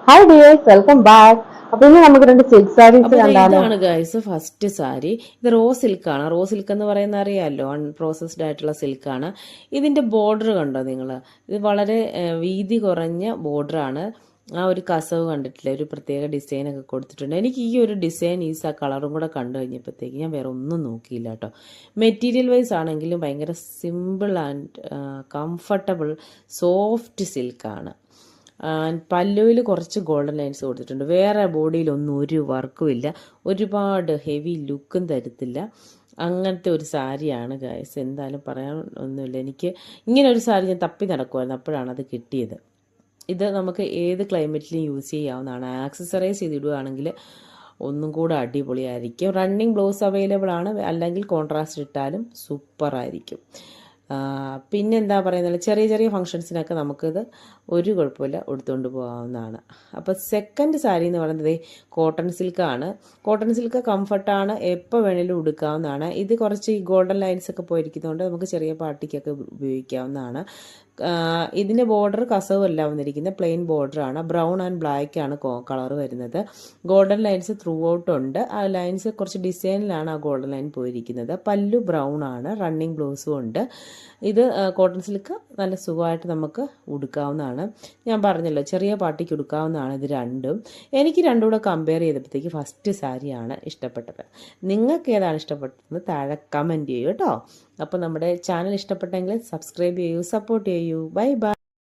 Hi dears, welcome back. അപ്പൊ ഇനി നമുക്ക് രണ്ട് സിൽക്ക് സാരീസ് അപ്പോൾ കണ്ടാലോ? ഇതാണ് ഗൈസ് ഫസ്റ്റ് സാരി. ഇത് റോ സിൽക്കാണ്. റോ സിൽക്ക് എന്ന് പറയുന്ന അറിയാമല്ലോ, അൺപ്രോസസ്ഡ് ആയിട്ടുള്ള സിൽക്കാണ്. ഇതിന്റെ ബോർഡർ കണ്ടോ നിങ്ങൾ? ഇത് വളരെ വീതി കുറഞ്ഞ ബോർഡറാണ്. ആ ഒരു കസവ് കണ്ടിട്ടില്ല, ഒരു പ്രത്യേക ഡിസൈനൊക്കെ കൊടുത്തിട്ടുണ്ട്. എനിക്ക് ഈ ഒരു ഡിസൈൻ ആ കളറും കൂടെ കണ്ടു കഴിഞ്ഞപ്പോഴത്തേക്ക് ഞാൻ വേറെ ഒന്നും നോക്കിയില്ല കേട്ടോ. മെറ്റീരിയൽ വൈസ് ആണെങ്കിലും ഭയങ്കര സിമ്പിൾ ആൻഡ് കംഫർട്ടബിൾ സോഫ്റ്റ് സിൽക്കാണ്. പല്ലുവിൽ കുറച്ച് ഗോൾഡൻ ലൈൻസ് കൊടുത്തിട്ടുണ്ട്. വേറെ ബോഡിയിലൊന്നും ഒരു വർക്കും ഇല്ല. ഒരുപാട് ഹെവി ലുക്കും തരത്തില്ല. അങ്ങനത്തെ ഒരു സാരിയാണ് ഗൈസ്. എന്തായാലും പറയാൻ ഒന്നുമില്ല. എനിക്ക് ഇങ്ങനെ ഒരു സാരി ഞാൻ തപ്പി നടക്കുമായിരുന്നു, അപ്പോഴാണ് അത് കിട്ടിയത്. ഇത് നമുക്ക് ഏത് ക്ലൈമറ്റിലും യൂസ് ചെയ്യാവുന്നതാണ്. ആക്സസറൈസ് ചെയ്തിടുകയാണെങ്കിൽ ഒന്നും കൂടെ അടിപൊളിയായിരിക്കും. റണ്ണിങ് ബ്ലൗസ് അവൈലബിൾ ആണ്, അല്ലെങ്കിൽ കോൺട്രാസ്റ്റ് ഇട്ടാലും സൂപ്പറായിരിക്കും. പിന്നെന്താ പറയുന്നത്, ചെറിയ ചെറിയ ഫങ്ഷൻസിനൊക്കെ നമുക്കിത് ഒരു കുഴപ്പമില്ല ഉടുത്തുകൊണ്ട് പോകാവുന്നതാണ്. അപ്പോൾ സെക്കൻഡ് സാരി എന്ന് പറയുന്നത് കോട്ടൺ സിൽക്കാണ്. കോട്ടൺ സിൽക്ക് കംഫർട്ടാണ്, എപ്പോൾ വേണേലും ഉടുക്കാവുന്നതാണ്. ഇത് കുറച്ച് ഈ ഗോൾഡൻ ലൈൻസ് ഒക്കെ പോയിരിക്കുന്നതുകൊണ്ട് നമുക്ക് ചെറിയ പാർട്ടിക്കൊക്കെ ഉപയോഗിക്കാവുന്നതാണ്. ഇതിൻ്റെ ബോർഡർ കസവല്ല വന്നിരിക്കുന്നത്, പ്ലെയിൻ ബോർഡറാണ്. ബ്രൗൺ ആൻഡ് ബ്ലാക്ക് ആണ് കളർ വരുന്നത്. ഗോൾഡൻ ലൈൻസ് ത്രൂ ഔട്ട് ഉണ്ട്. ആ ലൈൻസ് കുറച്ച് ഡിസൈനിലാണ് ആ ഗോൾഡൻ ലൈൻ പോയിരിക്കുന്നത്. പല്ലു ബ്രൗൺ ആണ്, റണ്ണിങ് ബ്ലൗസും ഉണ്ട്. ഇത് കോട്ടൺ സിൽക്ക് നല്ല സുഖമായിട്ട് നമുക്ക് ഉടുക്കാവുന്നതാണ്. ഞാൻ പറഞ്ഞല്ലോ, ചെറിയ പാർട്ടിക്ക് ഉടുക്കാവുന്നതാണ് ഇത് രണ്ടും. എനിക്ക് രണ്ടും കൂടെ കമ്പയർ ചെയ്തപ്പോഴത്തേക്ക് ഫസ്റ്റ് സാരിയാണ് ഇഷ്ടപ്പെട്ടത്. നിങ്ങൾക്ക് ഏതാണ് ഇഷ്ടപ്പെട്ടത് താഴെ കമൻറ്റ് ചെയ്യൂ കേട്ടോ. അപ്പോൾ നമ്മുടെ ചാനൽ ഇഷ്ടപ്പെട്ടെങ്കിൽ സബ്സ്ക്രൈബ് ചെയ്യൂ, സപ്പോർട്ട് ചെയ്യൂ. Bye bye.